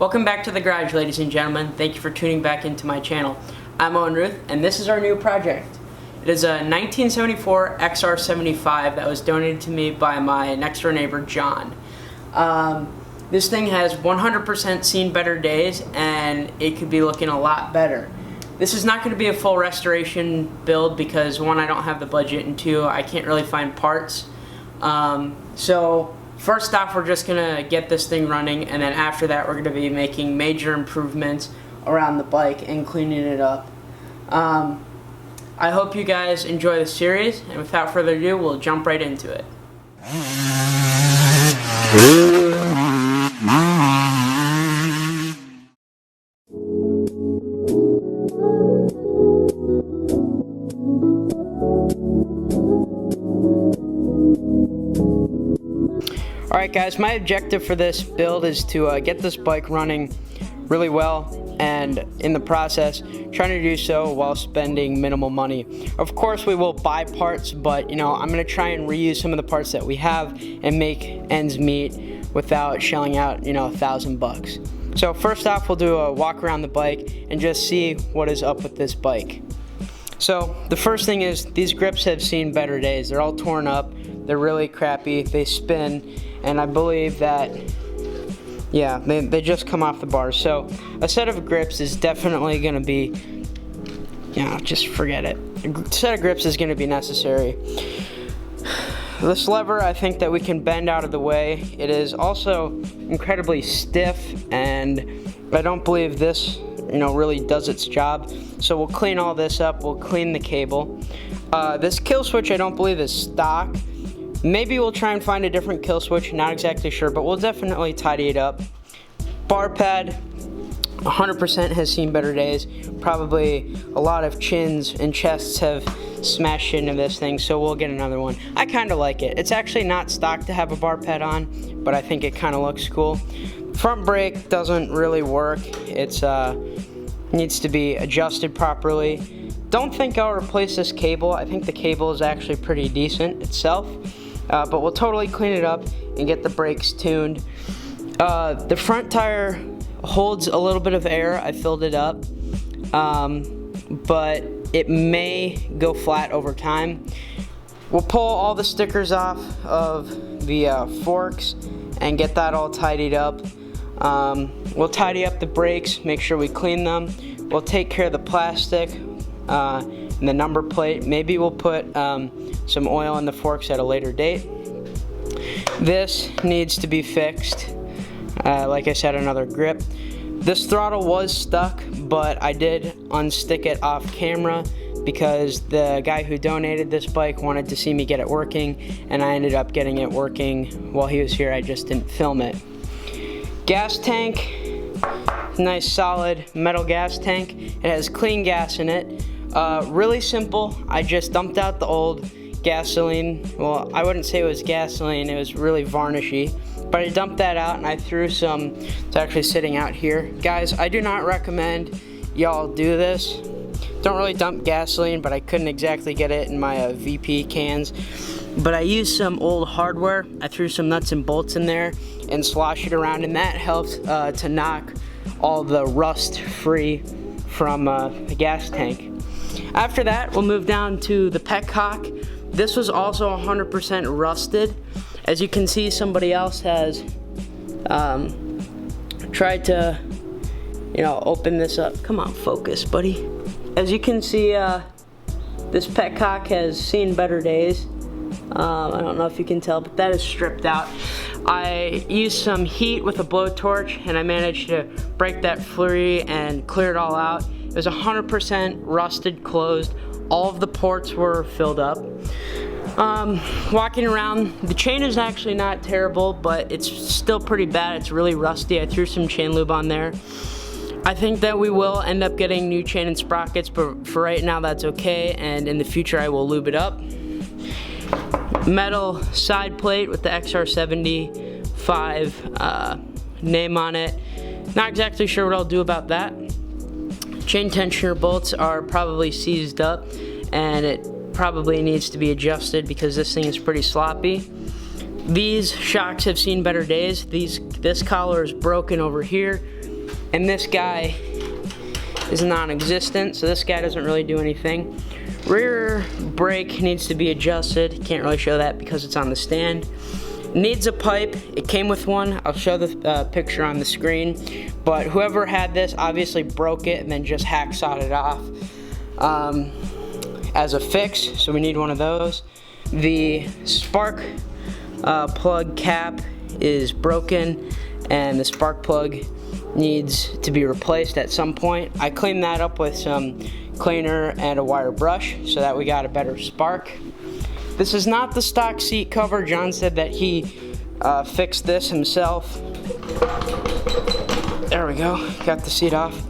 Welcome back to the garage, ladies and gentlemen. Thank you for tuning back into my channel. I'm Owen Ruth, and this is our new project. It is a 1974 XR75 that was donated to me by my next door neighbor, John. This thing has 100% seen better days, and it could be looking a lot better. This is not going to be a full restoration build because, one, I don't have the budget, and two, I can't really find parts. So first off, we're just going to get this thing running, and then after that we're going to be making major improvements around the bike and cleaning it up. I hope you guys enjoy the series, and without further ado, we'll jump right into it. Alright guys, my objective for this build is to get this bike running really well, and in the process trying to do so while spending minimal money. Of course we will buy parts, but I'm going to try and reuse some of the parts that we have and make ends meet without shelling out $1,000. So first off, we'll do a walk around the bike and just see what is up with this bike. So the first thing is, these grips have seen better days. They're all torn up, they're really crappy, they spin, and I believe that, yeah, they just come off the bars. So a set of grips is definitely going to be, just forget it. A set of grips is going to be necessary. This lever, I think that we can bend out of the way. It is also incredibly stiff, and I don't believe this really does its job. So we'll clean all this up. We'll clean the cable. This kill switch I don't believe is stock. Maybe we'll try and find a different kill switch, not exactly sure, but we'll definitely tidy it up. Bar pad, 100% has seen better days. Probably a lot of chins and chests have smashed into this thing, so we'll get another one. I kind of like it. It's actually not stock to have a bar pad on, but I think it kind of looks cool. Front brake doesn't really work. It's needs to be adjusted properly. Don't think I'll replace this cable. I think the cable is actually pretty decent itself. But we'll totally clean it up and get the brakes tuned. The front tire holds a little bit of air. I filled it up, but it may go flat over time. We'll pull all the stickers off of the forks and get that all tidied up. We'll tidy up the brakes, make sure we clean them. We'll take care of the plastic and the number plate. Maybe we'll put some oil in the forks at a later date. This needs to be fixed. Like I said, another grip. This throttle was stuck, but I did unstick it off camera because the guy who donated this bike wanted to see me get it working, and I ended up getting it working while he was here. I just didn't film it. Gas tank, nice solid metal gas tank. It has clean gas in it. Really simple. I just dumped out the old gasoline. Well, I wouldn't say it was gasoline, it was really varnishy, but I dumped that out and I threw some. It's actually sitting out here. Guys, I do not recommend y'all do this. Don't really dump gasoline, but I couldn't exactly get it in my VP cans. But I used some old hardware. I threw some nuts and bolts in there and sloshed it around, and that helps to knock all the rust free from the gas tank. After that, we'll move down to the petcock. This was also 100% rusted. As you can see, somebody else has tried to, open this up. Come on, focus, buddy. As you can see, this petcock has seen better days. I don't know if you can tell, but that is stripped out. I used some heat with a blowtorch, and I managed to break that free and clear it all out. It was 100% rusted closed. All of the ports were filled up. Walking around, the chain is actually not terrible, but it's still pretty bad. It's really rusty. I threw some chain lube on there. I think that we will end up getting new chain and sprockets, but for right now that's okay, and in the future I will lube it up. Metal side plate with the XR75 name on it. Not exactly sure what I'll do about that. Chain tensioner bolts are probably seized up, and it probably needs to be adjusted because this thing is pretty sloppy. These shocks have seen better days. This collar is broken over here, and this guy is non-existent, so this guy doesn't really do anything. Rear brake needs to be adjusted. Can't really show that because it's on the stand. Needs a pipe. It came with one. I'll show the picture on the screen. But whoever had this obviously broke it and then just hacksawed it off as a fix, so we need one of those. The spark plug cap is broken, and the spark plug needs to be replaced at some point. I cleaned that up with some cleaner and a wire brush so that we got a better spark. This is not the stock seat cover. John said that he fixed this himself. There we go, got the seat off.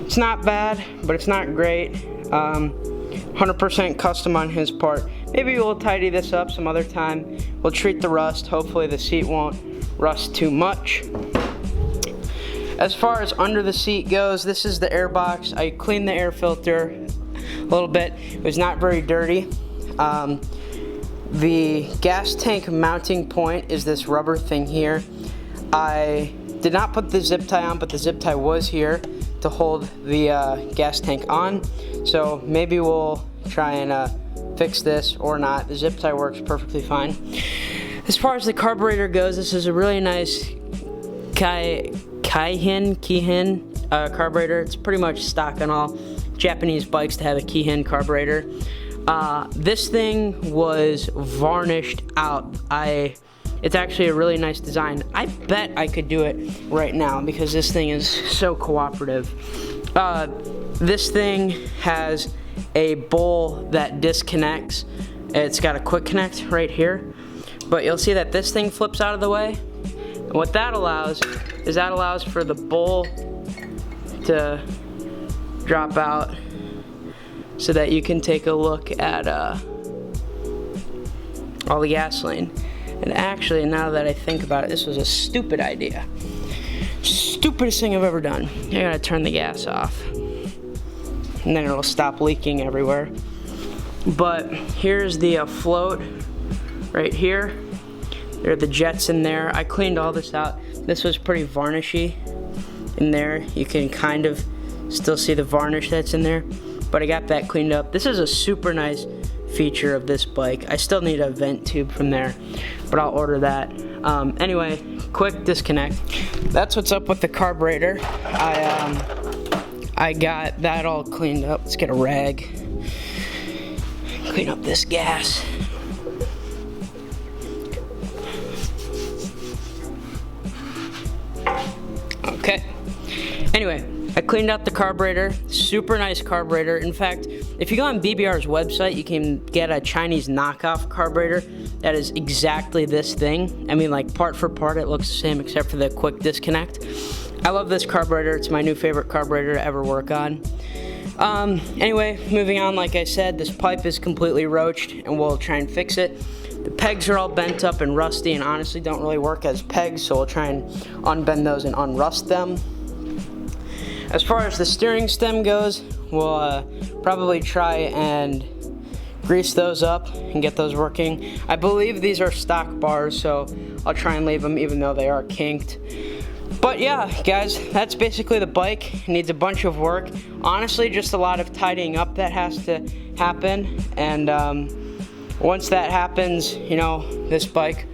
It's not bad, but it's not great. 100% custom on his part. Maybe we'll tidy this up some other time. We'll treat the rust. Hopefully the seat won't rust too much. As far as under the seat goes, this is the air box. I cleaned the air filter a little bit. It was not very dirty. The gas tank mounting point is this rubber thing here. I did not put the zip tie on, but the zip tie was here to hold the gas tank on. So maybe we'll try and fix this or not. The zip tie works perfectly fine. As far as the carburetor goes, this is a really nice Keihin carburetor. It's pretty much stock on all Japanese bikes to have a Keihin carburetor. This thing was varnished out. It's actually a really nice design. I bet I could do it right now because this thing is so cooperative. This thing has a bowl that disconnects. It's got a quick connect right here, but you'll see that this thing flips out of the way. And what that allows is that allows for the bowl to drop out so that you can take a look at all the gasoline. And actually, now that I think about it, this was a stupid idea. Stupidest thing I've ever done. I gotta turn the gas off, and then it'll stop leaking everywhere. But here's the float right here. There are the jets in there. I cleaned all this out. This was pretty varnishy in there. You can kind of still see the varnish that's in there, but I got that cleaned up. This is a super nice feature of this bike. I still need a vent tube from there, but I'll order that. Anyway, quick disconnect. That's what's up with the carburetor. I got that all cleaned up. Let's get a rag. Clean up this gas. Okay. Anyway, I cleaned out the carburetor. Super nice carburetor. In fact, if you go on BBR's website, you can get a Chinese knockoff carburetor that is exactly this thing. I mean, like part for part, it looks the same except for the quick disconnect. I love this carburetor. It's my new favorite carburetor to ever work on. Anyway, moving on, like I said, this pipe is completely roached and we'll try and fix it. The pegs are all bent up and rusty and honestly don't really work as pegs, so we'll try and unbend those and unrust them. As far as the steering stem goes, we'll probably try and grease those up and get those working. I believe these are stock bars, so I'll try and leave them even though they are kinked. But yeah, guys, that's basically the bike. It needs a bunch of work. Honestly, just a lot of tidying up that has to happen. And once that happens, you know, this bike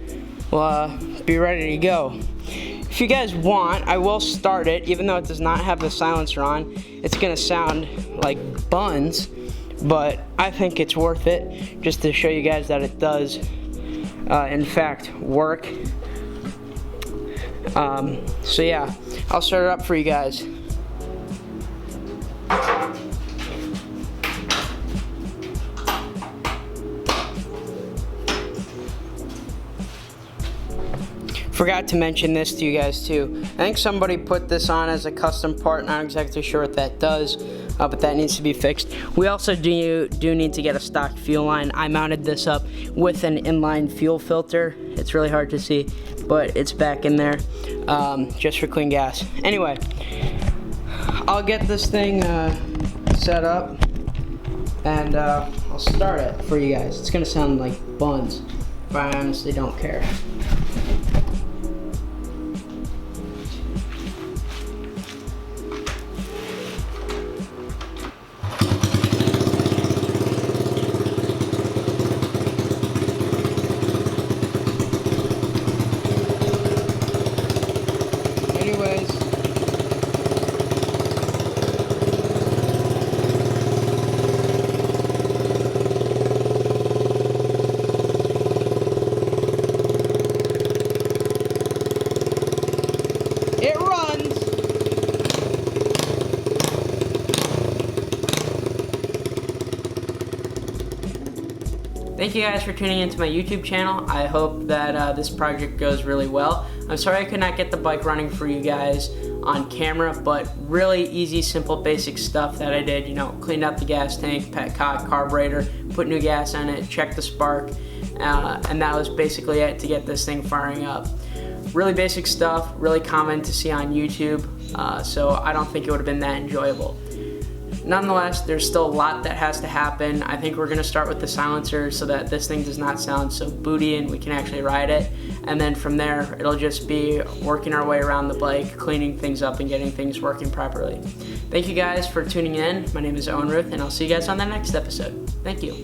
will be ready to go. If you guys want, I will start it, even though it does not have the silencer on. It's gonna sound like buns, but I think it's worth it just to show you guys that it does, in fact, work. So yeah, I'll start it up for you guys. Forgot to mention this to you guys too. I think somebody put this on as a custom part, not exactly sure what that does, but that needs to be fixed. We also do need to get a stock fuel line. I mounted this up with an inline fuel filter. It's really hard to see, but it's back in there just for clean gas. Anyway, I'll get this thing set up and I'll start it for you guys. It's gonna sound like buns, but I honestly don't care. Anyways, it runs. Thank you guys for tuning into my YouTube channel. I hope that this project goes really well. I'm sorry I could not get the bike running for you guys on camera, but really easy, simple, basic stuff that I did. You know, cleaned out the gas tank, petcock, carburetor, put new gas in it, checked the spark, and that was basically it to get this thing firing up. Really basic stuff, really common to see on YouTube, so I don't think it would have been that enjoyable. Nonetheless, there's still a lot that has to happen. I think we're going to start with the silencer so that this thing does not sound so booty and we can actually ride it. And then from there, it'll just be working our way around the bike, cleaning things up and getting things working properly. Thank you guys for tuning in. My name is Owen, and I'll see you guys on the next episode. Thank you.